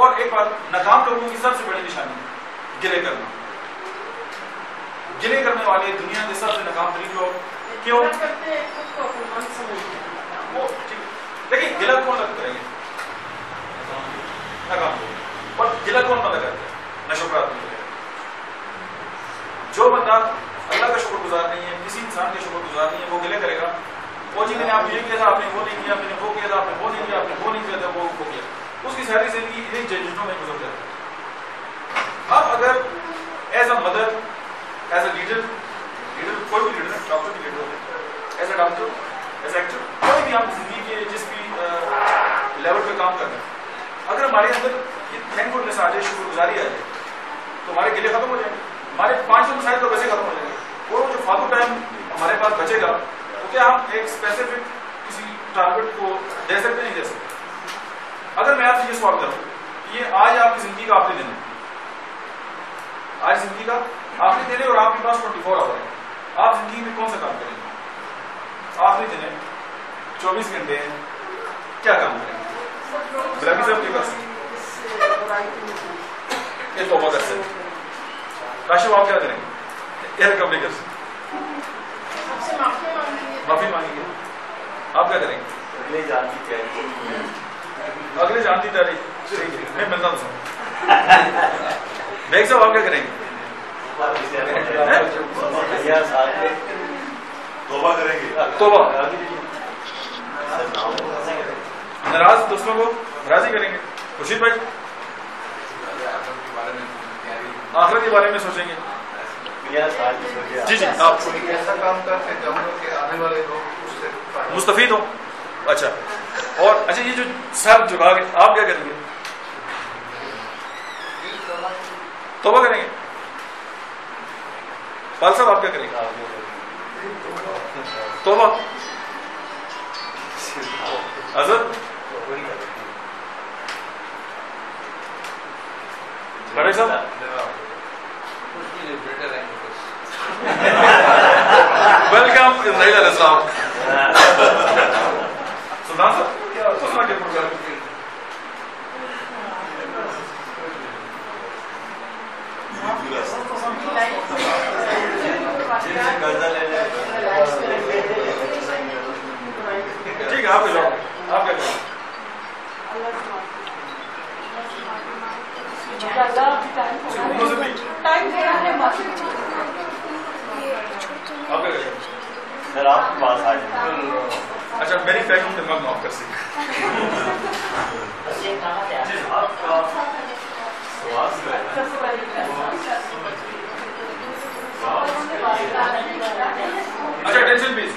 اور ایک بات، ناکام لوگوں کی سب سے بڑی نشانی ہے گلے کرنا. گلے کرنے والے دنیا کے سب سے ناکام ترین لوگ. کیوں؟ دیکھیے گلا کون تک کریں گے؟ ناکام لوگ. اور گلا کون بندہ کرتا ہے؟ ناشکر آدمی. جو بندہ اللہ کا شکر گزار نہیں ہے، کسی انسان کا شکر گزار نہیں ہے، وہ گلے کرے گا. وہ جی میں نے آپ نے یہ کیا تھا، آپ نے وہ نہیں کیا، میں نے وہ کیا تھا، آپ نے وہ نہیں کیا، آپ نے وہ نہیں کیا تھا، وہ کیا. اس کی ساری زندگی انہیں ججمنٹوں میں گزر جاتی ہے. اب اگر as a mother, as a leader, کوئی بھی لیڈر، ڈاکٹر بھی لیڈر ہوتے ہیں، as a doctor, as a actor, کوئی بھی ہم زندگی کے جس بھی لیول پہ کام کر رہے ہیں، اگر ہمارے اندر یہ تھینک فلنس آ جائے، شکر گزاری آ جائے، تو ہمارے گلے ختم ہو جائیں گے. ہمارے 5 مسائل تو ویسے ختم ہو جائیں گے. اور جو فالتو ٹائم ہمارے پاس بچے گا تو کیا ہم ایک اسپیسیفک کسی ٹارگیٹ کو دے سکتے نہیں دے سکتے. اگر میں آپ سے یہ سوال کروں، یہ آج آپ کی زندگی کا آخری دن ہے، آج زندگی کا آخری دن ہے اور آپ کے پاس 24 آور ہے، آپ زندگی میں کون سا کام کریں گے؟ آخری دن ہے، 24 گھنٹے ہیں، کیا کام کریں گے؟ بلاکی صاحب کے پاس یہ توبہ کر سکتے. کاشف آپ کیا کریں گے؟ ایئر کب نہیں کر سکتے، معافی مانگیں گے. آپ کیا کریں گے؟ اگلے جان کی تاریخ میں ملتا ہوں. بیگ صاحب آپ کیا کریں گے؟ توبہ کریں گے. توبہ. ناراض دوستوں کو راضی کریں گے. خورشید بھائی آخرت کے بارے میں سوچیں گے. جی جی آپ ایسا کام کرتے ہیں کہ آنے والے لوگ اس سے مستفید ہو. اچھا اور اچھا یہ جو سب جگہ گئے آپ کیا کریں گے؟ توبہ کریں گے. پال صاحب آپ کیا کریں گے؟ توبہ. حضرت بڑے صاحب ویلکم اسرائیل علیہ السلام. سلطان صاحب کیا سوچنا کے پروگرام ٹھیک ہے آپ کے جواب آپ کیا کریں؟ سر آپ کے پاس آ جائیں. اچھا میری فیملی دماغ معاف کر سکتے. اچھا ٹینشن پلیز.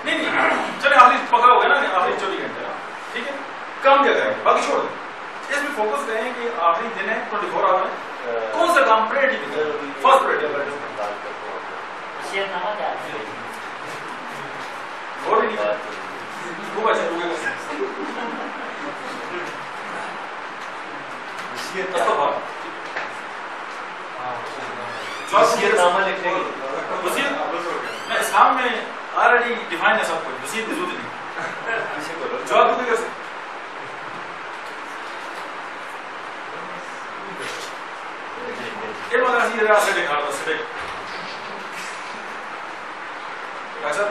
نہیں چلے آخری پکڑا ہو گیا نا آخری 24 گھنٹے. ٹھیک ہے کام کیا کریں باقی چھوڑ دیں. اس میں فوکس کریں کہ آخری دن ہے 24 آور ہے کون سا کام پریورٹی فرسٹ پریورٹی اور بھی نہیں خوب اچھا میں اسلام میں آلریڈی ڈیفائن ہے سب کچھ وسیعت کی ضرورت نہیں. جواب دوں کیسے؟ یہ بات ایسی ہے سیٹنگ ہارڈ سیٹنگ ایسا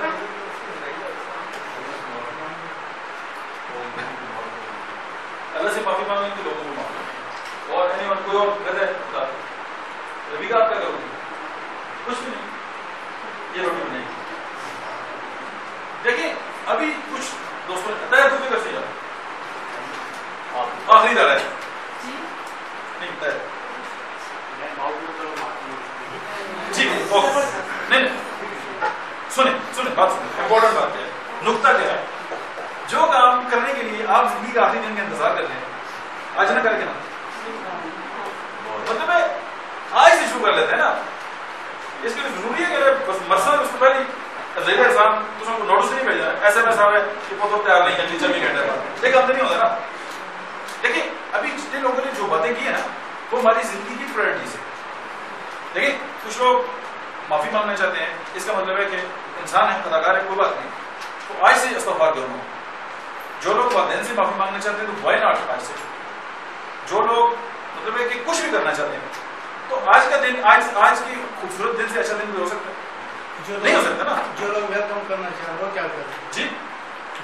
اللہ سے معافی مانگیں کہ لوگوں کو معاف اور کوئی اور غلط ہے ربی کا آپ کیا کرو گے؟ کچھ بھی نہیں. یہ روٹی بنائیں گے. دیکھیں ابھی کچھ دوستوں نے تیار تو کر سیا آخری دار ہے نہیں تیار جی نہیں سنیں بات سنیں امپورٹنٹ بات ہے. نقطہ کیا ہے؟ جو کام کرنے کے لیے آپ زندگی کا آخری دن کا انتظار کرتے ہیں آج نہ کر کے نا مطلب آج سے شروع کر لیتے ہیں نا. اس کے لیے ضروری ہے کہ بس مرسا اس کو پہلے ذریعہ انسان دوسروں کو نوٹس نہیں بھیجا ایسے میں صاحب ہے کہ وہ تو تیار نہیں ہے ٹیچر بھی گھنٹے بعد ایک ہم تو نہیں ہوتا نا. دیکھیں ابھی جتنے لوگوں نے جو باتیں کی ہیں نا وہ ہماری زندگی کی پرائرٹیز ہے. دیکھیں کچھ لوگ معافی مانگنا چاہتے ہیں, اس کا مطلب ہے کہ انسان ہے, اداکار ہے, کوئی بات نہیں, تو آج سے استغفار کروں. جو لوگ والدین سے معافی مانگنا چاہتے ہیں تو وائی ناٹ آج سے. جو لوگ مطلب ہے کہ کچھ بھی کرنا چاہتے ہیں تو آج کا دن آج کی خوبصورت دن سے اچھا دن بھی ہو سکتا ہے, نہیں ہو سکتا نا. جو لوگ ویلکم کرنا چاہ رہے ہیں وہ کیا کریں جی,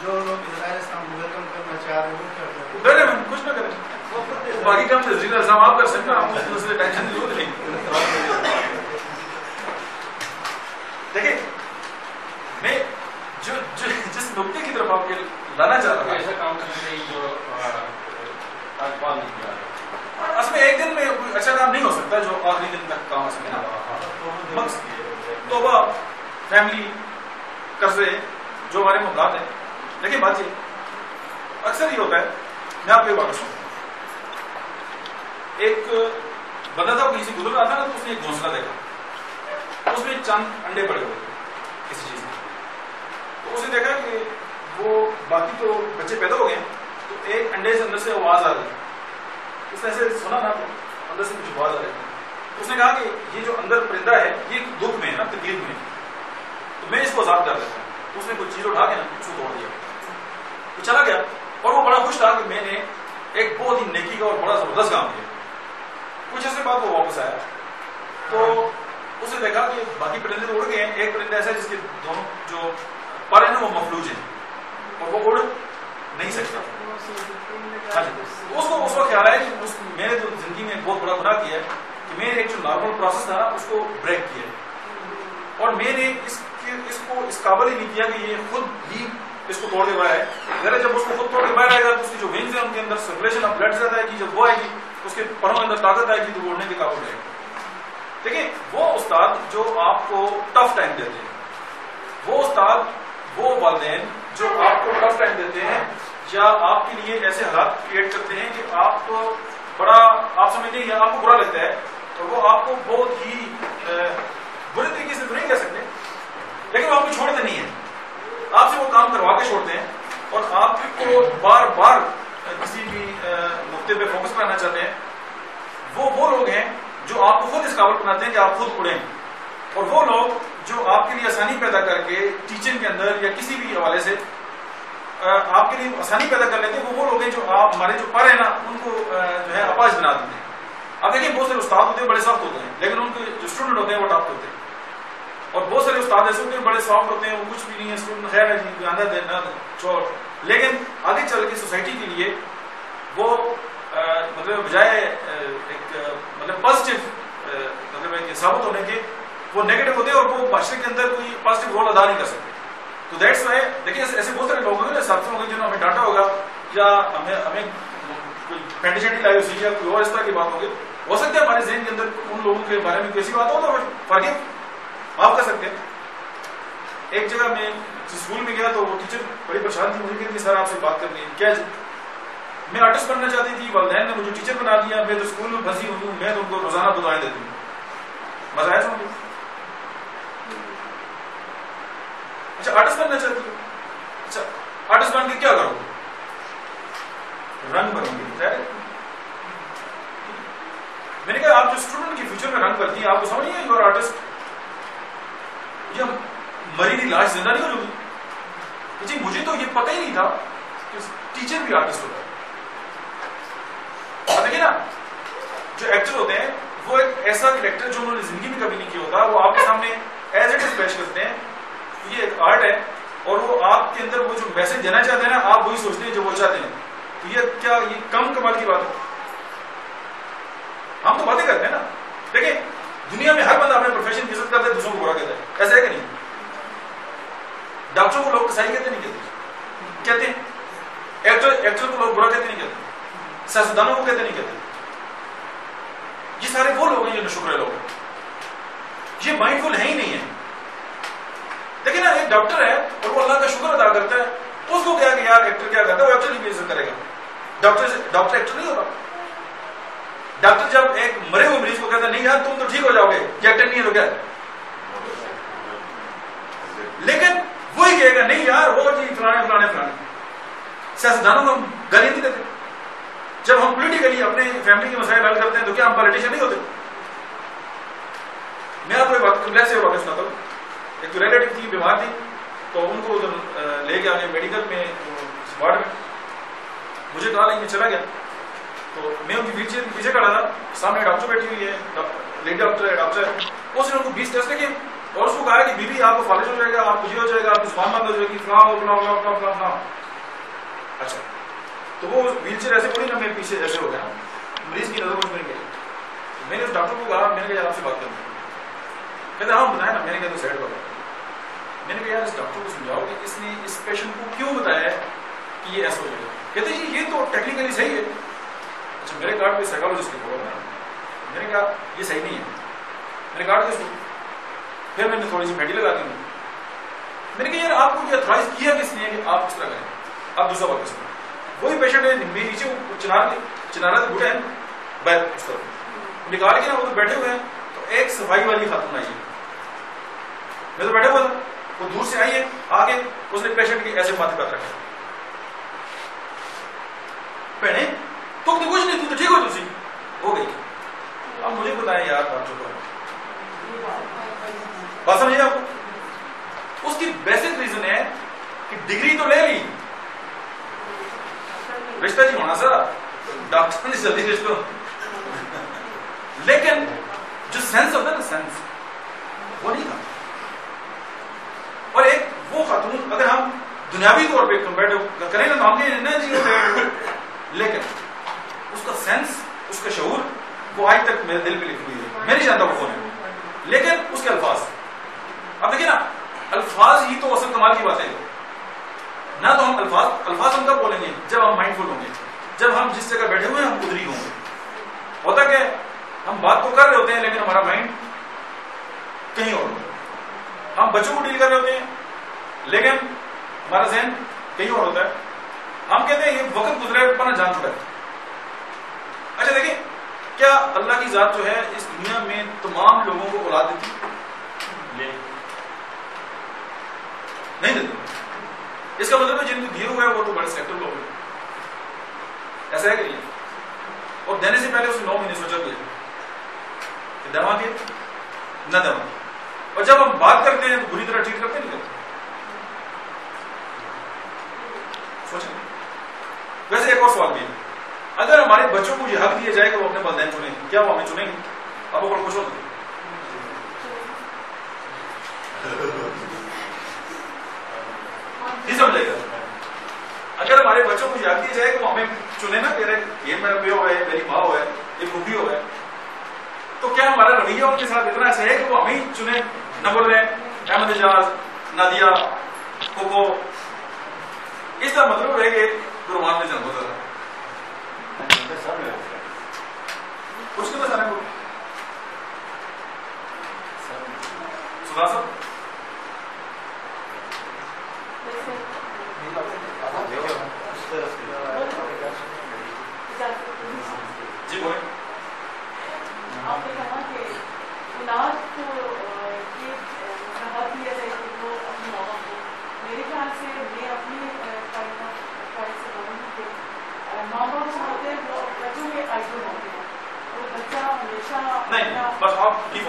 جو لوگ اسرائیل اسلام کو ویلکم کرنا چاہ رہے ہیں وہ کیا کریں؟ ڈرے میں کچھ نہ کریں, باقی کام تجزیہ الزام آپ کر سکتے ہیں, آپ کو ٹینشن کی ضرورت نہیں. دیکھیں میں جس نقطے کی طرف آپ کے لانا چاہ رہا ہوں, ایسا کام کرنا چاہیے جو طالبان نہیں کیا. اصل میں ایک دن میں کوئی اچھا کام نہیں ہو سکتا جو آخری دن تک کام ہو سکے. توبہ, فیملی, قرضے جو ہمارے معاملات ہیں. لیکن بات یہ اکثر یہ ہوتا ہے, میں آپ کو ایک بات سنوں, ایک بندہ تھا کسی گزر رہا تھا نا, تو اس نے ایک گھونسلہ دیکھا, اس میں چند انڈے پڑے ہوئے کسی چیز میں. تو اس نے دیکھا کہ وہ باقی تو بچے پیدا ہو گئے, تو ایک انڈے سے اندر سے آواز آ رہی. اس نے ایسے سنا نا, تو اندر سے کچھ آواز آ رہی. اس نے کہا کہ یہ جو اندر پرندہ ہے یہ دکھ میں ہے نا, تکلیف میں, تو میں اس کو آزاد کر دیتا ہوں. اس نے کچھ چیز اٹھا کے نا اس کو توڑ دیا, تو چلا گیا. اور وہ بڑا خوش تھا کہ میں نے ایک بہت ہی نیکی کا اور بڑا زبردست کام کیا. کچھ عرصے بعد وہ واپس آیا تو اس نے دیکھا کہ باقی پرندے تو اڑ گئے ہیں, ایک پرندہ ایسا ہے جس کے دونوں جو پر ہیں نا وہ مفلوج ہیں اور وہ اڑ نہیں سکتا. ہاں جی, اس کو اس کا خیال ہے کہ میں نے تو زندگی میں بہت بڑا گناہ کیا ہے کہ میں نے ایک جو نارمل پروسیس تھا نا اس کو بریک کیا, اور میں نے اس کو اس قابل ہی نہیں کیا کہ یہ خود ہی اس کو توڑ کے باہر آئے. ذرا جب اس کو خود توڑ کے باہر آئے گا تو اس کی جو ونگز ہیں ان کے اندر سرکولیشن آف بلڈ زیادہ ہے کہ جب وہ آئے گی اس کے پروں کے اندر طاقت آئے گی تو وہ اڑنے کے قابل رہے گا. دیکھیں وہ استاد جو آپ کو ٹف ٹائم دیتے ہیں, وہ استاد, وہ والدین جو آپ کو ٹف ٹائم دیتے ہیں یا آپ کے لیے ایسے حالات کریٹ کرتے ہیں کہ آپ کو بڑا, آپ سمجھتے ہیں یا آپ کو برا لگتا ہے, اور وہ آپ کو بہت ہی برے طریقے سے تو نہیں کہہ سکتے, لیکن وہ آپ کو چھوڑتے نہیں ہیں, آپ سے وہ کام کروا کے چھوڑتے ہیں, اور آپ کو بار بار کسی بھی نقطے پہ فوکس کرانا چاہتے ہیں. وہ لوگ ہیں جو آپ کو خود اس قابل بناتے ہیں کہ آپ خود اڑیں, اور وہ لوگ جو آپ کے لیے آسانی پیدا کر کے ٹیچنگ کے اندر یا کسی بھی حوالے سے آپ کے لیے آسانی پیدا کر لیتے ہیں, وہ لوگ ہیں جو آپ ہمارے جو پر ہیں نا ان کو جو ہے اپاہج بنا دیتے ہیں. آپ دیکھیں بہت سارے استاد ہوتے ہیں بڑے سخت ہوتے ہیں, لیکن ان کے جو اسٹوڈنٹ ہوتے ہیں وہ ٹاپ ہوتے ہیں, اور بہت سارے استاد ایسے ہوتے ہیں بڑے سافٹ ہوتے ہیں, وہ کچھ بھی نہیں ہے, اسٹوڈنٹ خیر ہے جی آندر دینا چھوڑ, لیکن آگے چل کے سوسائٹی کے لیے وہ مطلب بجائے ایک مطلب پازیٹیو مطلب کہ ثابت ہونے کے وہ نیگیٹو ہوتے ہیں, اور وہ معاشرے کے اندر کوئی پازیٹیو رول ادا نہیں کر سکتے. تو دیٹس وائی دیکھیں ایسے بہت سارے لوگ ہیں, ساتھی ہوں گے جنہوں نے ہمیں ڈانٹا ہوگا یا ہمیں کوئی پینٹی شینٹی لائی ہوئی یا کوئی اور اس طرح کی بات ہوگی, ہو سکتا ہے ہمارے ذہن کے اندر ان لوگوں کے بارے میں کیسی بات ہو تو فرق معاف کر سکتے ہیں. ایک جگہ میں اسکول میں گیا تو وہ ٹیچر بڑی پریشان تھی, مجھے کہ سر آپ سے بات کرنی ہے. کیا میں آرٹسٹ بننا چاہتی تھی, والدین نے مجھے ٹیچر بنا دیا, میں تو اسکول میں پھنسی ہوئی ہوں, میں تو ان کو روزانہ دعائیں دیتی ہوں. مزہ آیا سمجھے؟ اچھا آرٹسٹ بننا چاہتی ہوں, اچھا آرٹسٹ بن کے کیا کرو گے؟ رنگ بنوں گے. میں نے کہا آپ جو اسٹوڈنٹ کی فیوچر میں رنگ کرتی ہیں آپ کو سمجھ نہیں ہے یو آر آرٹسٹ, یہ مری ہوئی لاش زندہ نہیں ہو جائے. جی مجھے تو یہ پتہ ہی نہیں تھا کہ ٹیچر بھی آرٹسٹ ہوتا ہے. دیکھیں نا جو ایکٹر ہوتے ہیں وہ ایک ایسا کریکٹر جو انہوں نے زندگی میں کبھی نہیں کیا ہوتا, وہ آپ کے سامنے ایز اٹ از پیش کرتے ہیں. یہ ایک آرٹ ہے, اور وہ آپ کے اندر وہ جو میسج دینا چاہتے ہیں نا آپ وہی سوچتے ہیں جو وہ چاہتے ہیں. تو یہ کیا یہ کم کمال کی بات ہے؟ ہم تو باتیں کرتے ہیں نا. دیکھیں دنیا میں ہر بندہ اپنے پروفیشن کی عزت کرتا ہے, دوسروں کو برا کہتا ہے, ایسا ہے کہ نہیں؟ ڈاکٹروں کو لوگ کسائی کہتے نہیں کہتے ہیں, ایکٹر کو لوگ برا کہتے نہیں کہتے, سیاستدانوں کو کہتے نہیں کہتے. یہ سارے وہ لوگ ہیں جو ناشکر لوگ ہیں, یہ مائنڈ فل ہے ہی نہیں ہے. دیکھیں نا ایک ڈاکٹر ہے اور وہ اللہ کا شکر ادا کرتا ہے, اس کو کیا کہ یار ایکٹر کیا کرتا ہے, وہ ایکٹر کی عزت کرے گا. ڈاکٹر ایکٹر نہیں ہوتا. ڈاکٹر جب ایک مرے ہوئے مریض کو کہتا ہے نہیں یار تم تو ٹھیک ہو جاؤ گے, یہ ایکٹر نہیں ہے تو کیا ہے؟ لیکن وہی کہے گا نہیں یار وہ جی فلانے فلانے فلانے. سیاستدانوں کو ہم گالی نہیں دیتے. جب ہم پولیٹیکلی اپنے فیملی کے مسائل حل کرتے ہیں تو کیا ہم پالیٹیشین نہیں ہوتے؟ میں آپ کو ایک واقعہ سناتا ہوں. ایک ریلیٹیو تھی, بیمار تھی, تو ان کو ادھر لے کے آگے میڈیکل میں وارڈ میں. مجھے کہا نہیں, میں چلا گیا تو میں ان کی ویل چیئر کے پیچھے کھڑا تھا. سامنے ڈاکٹر بیٹھی ہوئی ہے, لیڈی ڈاکٹر ہے. اس نے ان کو 20 ٹیسٹ کیے اور اس کو کہا کہ بیوی آپ کو فالج ہو جائے گا, آپ کو یہ ہو جائے گا, آپ کی زبان بند ہو جائے گی, فلاں فلاں. اچھا, تو وہ ویل چیئر ایسے پڑی نا, میرے پیچھے ایسے ہو گیا, مریض کی نظر کچھ نہیں گئی. میں نے اس ڈاکٹر کو کہا, میں نے کہا آپ سے بات کروں. کہتے ہاں بتائیں نا. میں نے کہا تو سائڈ پر. میں نے کہا یار اس ڈاکٹر کو سمجھاؤ کہ اس نے اس پیشنٹ کو کیوں بتایا ہے کہ یہ ایسا ہو جائے گا. کہتے جی یہ تو ٹیکنیکلی صحیح ہے. اچھا, میرے کارڈ پہ سائیکالوجسٹ کے بول رہا ہے. میں نے کہا یہ صحیح نہیں ہے. میں نے کارڈ کس کو, پھر میں نے تھوڑی سی میڈی لگا دی. میں نے کہا یار آپ کو یہ اتھرائز کیا کس نے کہ آپ اس طرح کریں. آپ دوسرا بات کس نے. وہی پیشنٹ ہے میرے نیچے چنارا بوٹے ہیں باہر اس طرف نکال کے نا, وہ تو بیٹھے ہوئے ہیں. تو ایک صفائی والی خاتون آئی ہے, میں تو بیٹھا ہوا تھا, وہ دور سے آئی ہے, آگے اس نے پیشنٹ کی ایسے ماتھے پر رکھا. پہنے تو کچھ نہیں, تو ٹھیک ہو, تھی ہو گئی. اب مجھے بتائیں یار ڈاکٹر کو بات سمجھے آپ کو. اس کی بیسک ریزن ہے کہ ڈگری تو لے لی, رشتہ جی ہونا سر ڈاکٹر نے جلدی رشتہ, لیکن جو سینس ہوتا ہے نا, سینس وہ نہیں تھا. اور ایک وہ خاتون, اگر ہم دنیاوی طور پہ کمپیئر کریں نا تو ہم نے لیکن اس کا سینس, اس کا شعور وہ آج تک میرے دل پہ لکھی ہوئی ہے. میں نہیں جانتا وہ کون ہے, لیکن اس کے الفاظ, اب دیکھیں نا, الفاظ ہی تو اصل کمال کی بات ہے نہ. تو ہم الفاظ ہم کب بولیں گے جب ہم مائنڈ فل ہوں گے, جب ہم جس جگہ بیٹھے ہوئے ہیں ہم ادھر ہی ہوں گے. ہوتا کہ ہم بات تو کر رہے ہوتے ہیں لیکن ہمارا مائنڈ کہیں اور ہوتا ہے. ہم بچوں کو ڈیل کر رہے ہوتے ہیں لیکن ہمارا ذہن کہیں اور ہوتا ہے. ہم کہتے ہیں یہ وقت گزرے پنا جان چکا ہے. اچھا دیکھیں, کیا اللہ کی ذات جو ہے اس دنیا میں تمام لوگوں کو اولاد دیتی؟ نہیں دیتی. اس کا مطلب ہے جن کو دیے ہوئے ہیں وہ تو بڑے سلیکٹر لوگ ہیں. ایسا ہے کہ نہیں؟ اور دینے سے پہلے اسے 9 مہینے سوچا بھی کہ دوا کے نہ دوا. اور جب ہم بات کرتے ہیں تو بری طرح ٹریٹ کرتے نہیں کرتے. سوچیں. ویسے ایک اور سوال بھی ہے, اگر ہمارے بچوں کو یہ حق دیا جائے کہ وہ اپنے والدین چنیں, کیا وہ ہمیں چنیں گے؟ اب اوپر خوش ہوتے نہیں سمجھے گا. اگر ہمارے بچوں کو یہ حق دیا جائے کہ وہ ہمیں چنے نا, یہ میرا پیو ہے, میری ماں ہے, یہ پھوپھی ہو ہے, تو کیا ہمارا رویہ ان کے ساتھ اتنا ایسا ہے کہ وہ ہمیں چنے نہ بول رہے ہیں احمد اجاز, نادیہ, کوکو. اس کا مطلب ہے کہ قربان میں جنم ہوتا تھا. کچھ نہیں بتانا کو سنا سب جی بولیں. آپ نے کہا کہ اولاد کو یہ حق دیا جائے کہ وہ اپنے ماں باپ کو, میرے خیال سے میں اپنی فائد سے بولوں کہ ماں باپ جو ہوتے ہیں وہ بچوں کے آئیڈل ہوتے ہیں. وہ بچہ ہمیشہ نہیں, بس آپ کی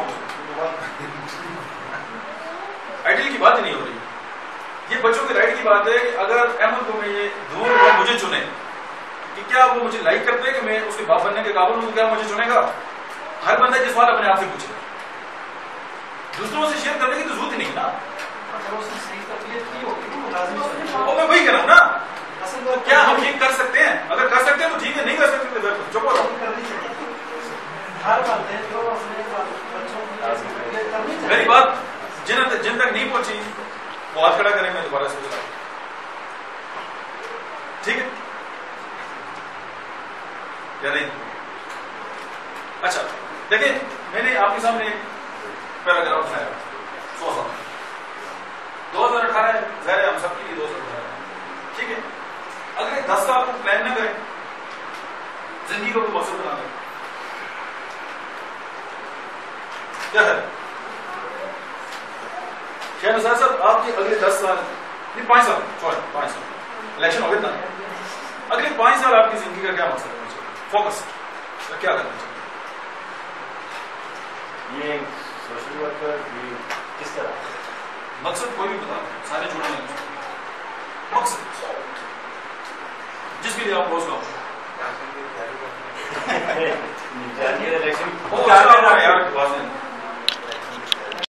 آئیڈل کی بات ہی نہیں ہو رہی. یہ بچوں کے رائٹ کی بات ہے کہ اگر احمد کو میں یہ دوں اور مجھے چنے کہ کیا وہ مجھے لائک کرتے ہیں کہ میں اس کے باپ بننے کے قابل ہوں, کیا مجھے چنے گا؟ ہر بندہ یہ سوال اپنے آپ سے پوچھے. دوسروں سے شیئر کرنے کی تو ضرورت ہی نہیں نا. اور میں وہی کہہ رہا ہوں نا, کیا ہم یہ کر سکتے ہیں؟ اگر کر سکتے ہیں تو ٹھیک ہے, نہیں کر سکتے تو چپ ہو رہا. میری بات جن تک نہیں پہنچی وہ ہاتھ کھڑا کریں, میں دوبارہ سوچ رہا ہوں. ٹھیک ہے یا نہیں؟ اچھا دیکھیں, میں نے آپ کے سامنے ایک پیراگراف بنایا 100 سال 2018 ہے, ظاہر ہے ہم سب کے لیے 2018 ہے. ٹھیک ہے, اگر 10 سال کو پلان نہ کریں, زندگی کو مقصد بنا دیں, کیا ہے؟ شاہ نثار صاحب آپ کی 10 سال نہیں 5 سال سوری 5 سال الیکشن ہو گئے نا اگلے 5 سال آپ کی زندگی کا کیا مقصد ہونا چاہیے فوکس کیا کرنا چاہیے یہ سوشل ورکر کس طرح مقصد کوئی بھی بتا دیں سارے چھوٹے نہیں مقصد جس کے لیے آپ روز کا